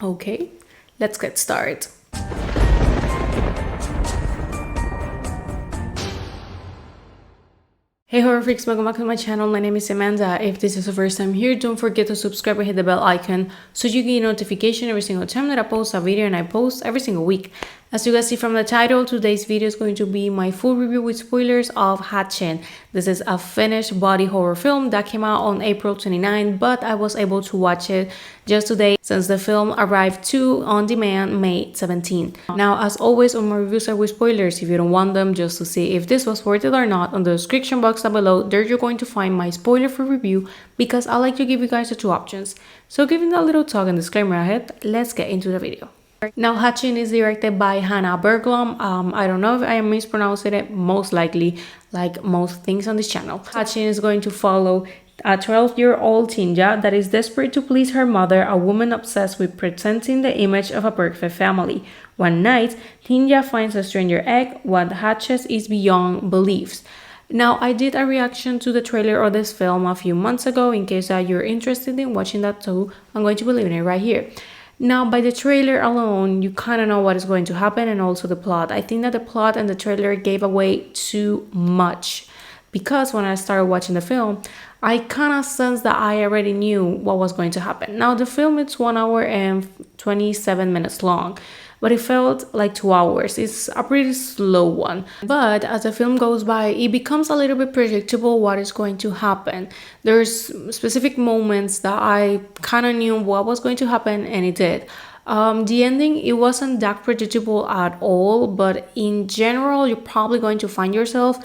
Okay, let's get started. Hey horror freaks, welcome back to my channel. My name is Amanda. If this is the first time here, don't forget to subscribe and hit the bell icon so you get a notification every single time that I post a video, and I post every single week. As you guys see from the title, today's video is going to be my full review with spoilers of Hatchin. This is a Finnish body horror film that came out on April 29, but I was able to watch it just today since the film arrived to on demand May 17. Now, as always, all my reviews are with spoilers. If you don't want them just to see if this was worth it or not, on the description box down below, there you're going to find my spoiler-free review because I like to give you guys the two options. So giving that little talk and disclaimer ahead, let's get into the video. Now, Hatchin is directed by Hanna Bergholm. I don't know if I am mispronouncing it, most likely, like most things on this channel. Hatchin is going to follow a 12-year-old Tinja that is desperate to please her mother, a woman obsessed with presenting the image of a perfect family. One night, Tinja finds a stranger egg. What hatches is beyond beliefs. Now, I did a reaction to the trailer of this film a few months ago. In case that you're interested in watching that too, I'm going to be leaving it right here. Now, by the trailer alone, you kind of know what is going to happen, and also the plot. I think that the plot and the trailer gave away too much, because when I started watching the film, I kind of sensed that I already knew what was going to happen. Now, the film is 1 hour and 27 minutes long, but it felt like 2 hours. It's a pretty slow one. But as the film goes by, it becomes a little bit predictable what is going to happen. There's specific moments that I kind of knew what was going to happen, and it did. The ending, it wasn't that predictable at all, but in general, you're probably going to find yourself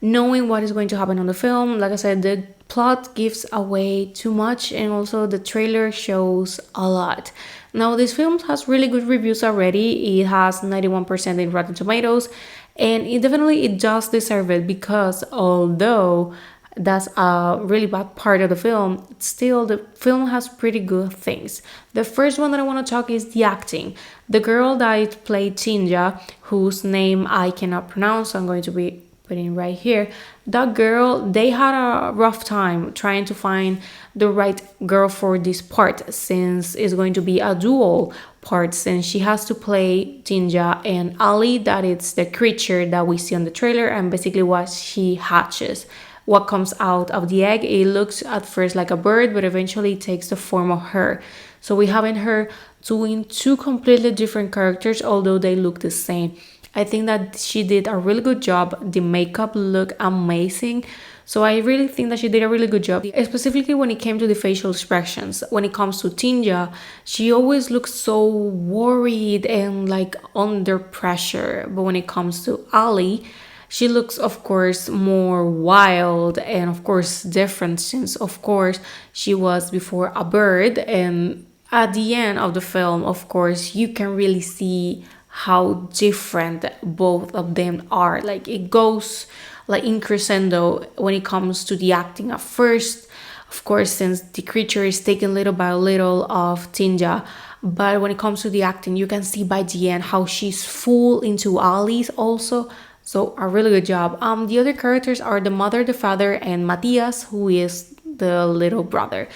knowing what is going to happen on the film. Like I said, the plot gives away too much, and also the trailer shows a lot. Now, this film has really good reviews already. It has 91% in Rotten Tomatoes, and it does deserve it, because although that's a really bad part of the film, still the film has pretty good things. The first one that I want to talk is the acting. The girl that played Tinja, whose name I cannot pronounce, so I'm going to be putting right here. That girl, they had a rough time trying to find the right girl for this part, since it's going to be a dual part, since she has to play Tinja and Ali, that it's the creature that we see on the trailer, and basically what she hatches. What comes out of the egg, it looks at first like a bird, but eventually it takes the form of her. So we have in her doing two completely different characters, although they look the same. I think that she did a really good job. The makeup looked amazing. So I really think that she did a really good job, specifically when it came to the facial expressions. When it comes to Tinja, she always looks so worried and like under pressure. But when it comes to Ali, she looks, of course, more wild and, of course, different, since, of course, she was before a bird. And at the end of the film, of course, you can really see how different both of them are. Like, it goes like in crescendo when it comes to the acting. At first, of course, since the creature is taken little by little of Tinja, but when it comes to the acting, you can see by the end how she's full into Ali's also. So a really good job. The other characters are the mother, the father, and Matthias, who is the little brother.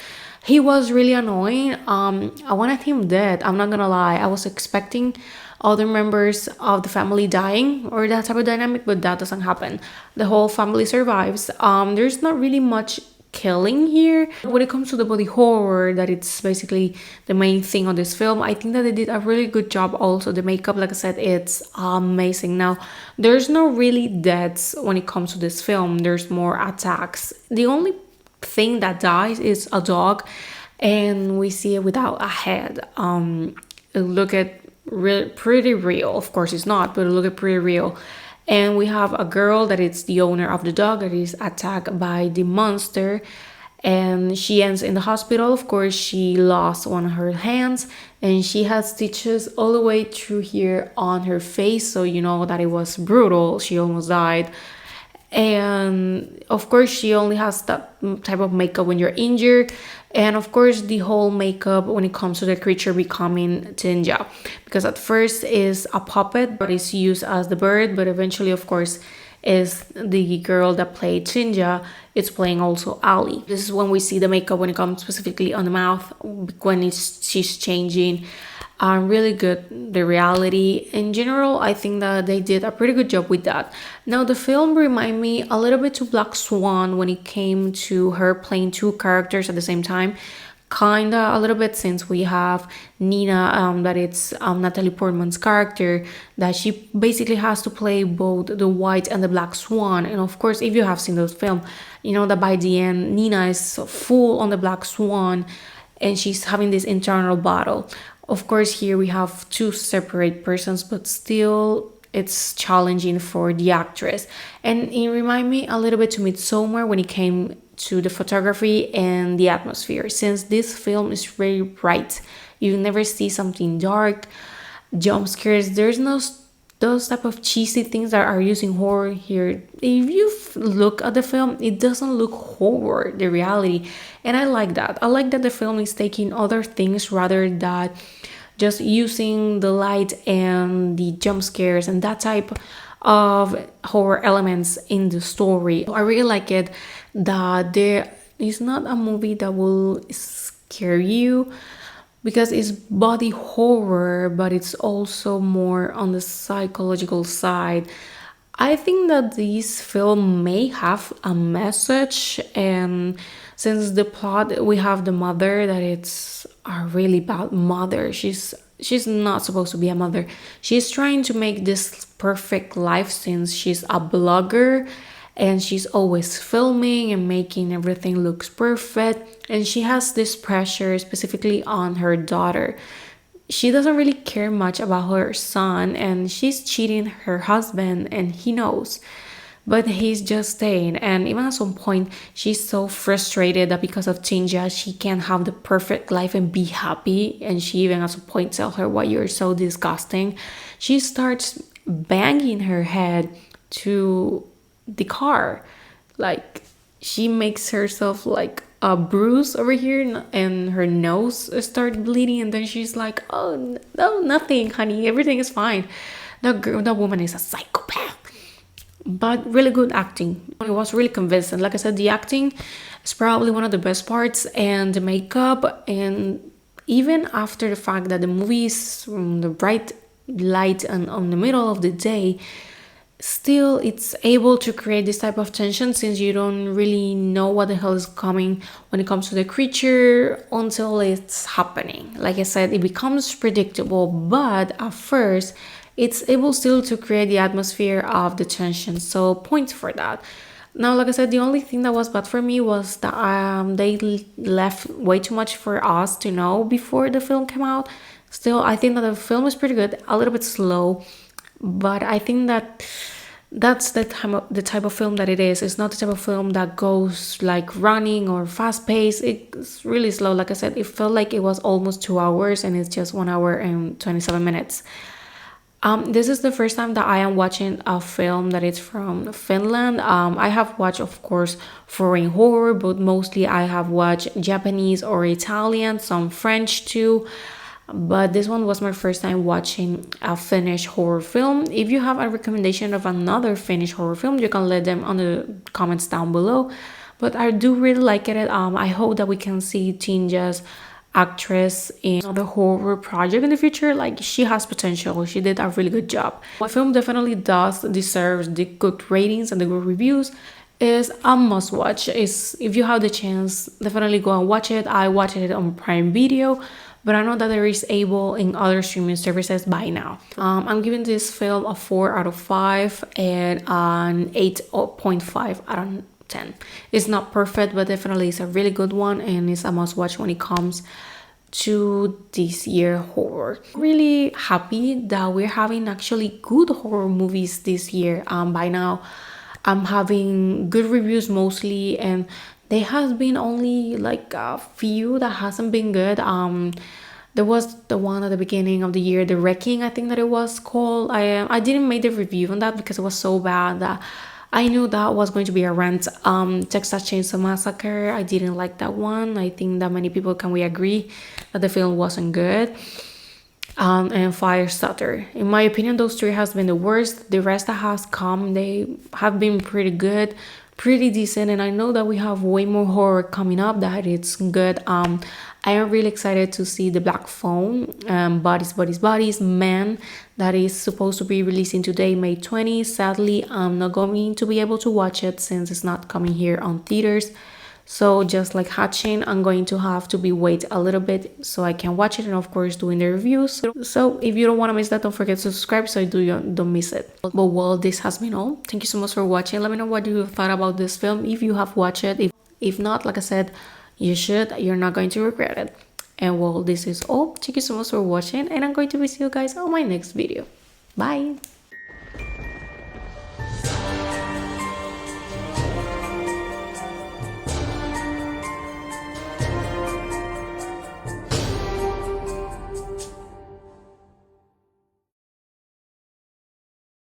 He was really annoying. I wanted him dead, I'm not gonna lie. I was expecting other members of the family dying or that type of dynamic, but that doesn't happen. The whole family survives. There's not really much killing here. When it comes to the body horror, that it's basically the main thing on this film, I think that they did a really good job. Also, the makeup, like I said, it's amazing. Now, there's no really deaths when it comes to this film. There's more attacks. The only thing that dies is a dog, and we see it without a head. Look at pretty real. Of course it's not, but look at pretty real. And we have a girl that is the owner of the dog that is attacked by the monster, and she ends in the hospital. Of course, she lost one of her hands, and she has stitches all the way through here on her face, so you know that it was brutal. She almost died. And of course, she only has that type of makeup when you're injured. And of course, the whole makeup when it comes to the creature becoming Tinja, because at first is a puppet, but it's used as the bird, but eventually, of course, is the girl that played Tinja. It's playing also Ali. This is when we see the makeup when it comes specifically on the mouth, when she's changing. really good. The reality in general, I think that they did a pretty good job with that. Now the film reminded me a little bit to Black Swan when it came to her playing two characters at the same time. Kinda a little bit, since we have Nina, that it's Natalie Portman's character, that she basically has to play both the white and the black swan. And of course, if you have seen those film, you know that by the end Nina is full on the black swan, and she's having this internal battle. Of course, here we have two separate persons, but still it's challenging for the actress. And it reminded me a little bit to Midsommar when it came to the photography and the atmosphere, since this film is very bright. You never see something dark, jump scares. There's no those type of cheesy things that are using horror here. If you look at the film, it doesn't look horror, the reality. And I like that. I like that the film is taking other things rather than just using the light and the jump scares and that type of horror elements in the story. I really like it that there is not a movie that will scare you, because it's body horror, but it's also more on the psychological side. I think that this film may have a message, and since the plot, we have the mother that it's a really bad mother. She's not supposed to be a mother. She's trying to make this perfect life since she's a blogger, and she's always filming and making everything looks perfect, and she has this pressure specifically on her daughter. She doesn't really care much about her son, and she's cheating her husband, and he knows, but he's just staying. And even at some point, she's so frustrated that because of Tinja she can't have the perfect life and be happy, and she even at some point tells her, why you're so disgusting. She starts banging her head to the car, like she makes herself like a bruise over here, and her nose starts bleeding, and then she's like, oh no, nothing honey, everything is fine. That woman is a psychopath. But really good acting. It was really convincing. Like I said, the acting is probably one of the best parts, and the makeup. And even after the fact that the movie is from the bright light and on the middle of the day, still it's able to create this type of tension, since you don't really know what the hell is coming when it comes to the creature until it's happening. Like I said, it becomes predictable, but at first it's able still to create the atmosphere of the tension, so points for that. Now, like I said, the only thing that was bad for me was that they left way too much for us to know before the film came out. Still, I think that the film is pretty good, a little bit slow, but I think that that's the type of film that it is. It's not the type of film that goes like running or fast paced. It's really slow. Like I said, it felt like it was almost 2 hours, and it's just 1 hour and 27 minutes. This is the first time that I am watching a film that is from Finland. I have watched, of course, foreign horror, but mostly I have watched Japanese or Italian, some French too. But this one was my first time watching a Finnish horror film. If you have a recommendation of another Finnish horror film, you can let them on the comments down below. But I do really like it. I hope that we can see Tinja's actress in another horror project in the future. Like, she has potential. She did a really good job. The film definitely does deserve the good ratings and the good reviews. Is a must watch. Is, if you have the chance, definitely go and watch it. I watched it on Prime Video, but I know that there is able in other streaming services by now. I'm giving this film a 4 out of 5 and an 8.5 out of 10. It's not perfect, but definitely it's a really good one, and it's a must watch when it comes to this year horror. Really happy that we're having actually good horror movies this year. By now I'm having good reviews mostly, and there has been only like a few that hasn't been good. There was the one at the beginning of the year, The Wrecking, I think that it was called. I didn't make the review on that because it was so bad that I knew that was going to be a rant. Texas Chainsaw Massacre, I didn't like that one. I think that many people can we agree that the film wasn't good. And Firestarter. In my opinion, those three has been the worst. The rest that has come, they have been pretty good. pretty decent, and I know that we have way more horror coming up that it's good. I am really excited to see the Black Phone, Bodies Man, that is supposed to be releasing today, May 20. Sadly, I'm not going to be able to watch it since it's not coming here on theaters. So just like Hatching, I'm going to have to be wait a little bit so I can watch it, and of course doing the reviews. So if you don't want to miss that, don't forget to subscribe so you don't miss it. But well, this has been all. Thank you so much for watching. Let me know what you thought about this film if you have watched it. If not, like I said, you should. You're not going to regret it. And well, this is all. Thank you so much for watching, and I'm going to be seeing you guys on my next video. Bye.